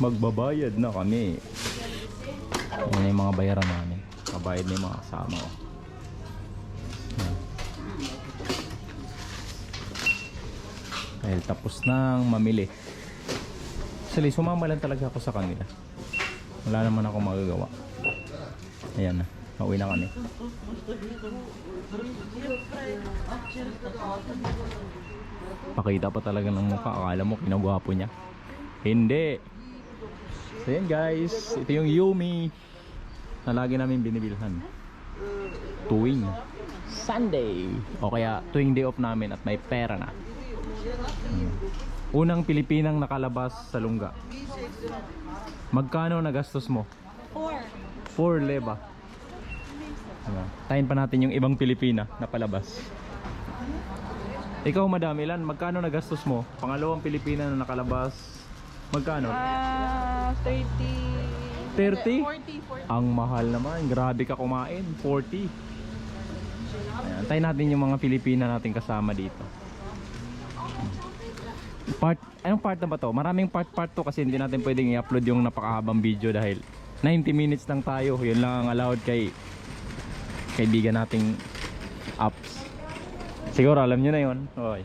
magbabayad na kami. Yan yung mga bayaran namin. Mabayad na yung mga kasama ko. Dahil tapos nang mamili. Actually, sumama lang talaga ako sa kanila. Wala naman ako magagawa. Ayan na, pauwi na kami. Pakita pa talaga ng mukha. Akala mo kinagwapo niya. Hindi. So yan guys, ito yung Yumi na lagi namin binibilhan tuwing Sunday o kaya tuwing day off namin at may pera na. Unang Pilipinang nakalabas sa lungga. Magkano nagastos mo? 4 leba. Tayin pa natin yung ibang Pilipina na palabas. Ikaw madam, ilan? Magkano nagastos mo? Pangalawang Pilipina na nakalabas. Magkano? 30. 30? 40. Ang mahal naman. Grabe ka kumain. 40. Ayan, tayin natin yung mga Pilipina natin kasama dito. Anong part na ba to? Maraming part to kasi hindi natin pwedeng i-upload yung napakahabang video dahil 90 minutes lang tayo. Yun lang ang allowed kay kaibigan nating apps. Siguro alam nyo na yun. Okay.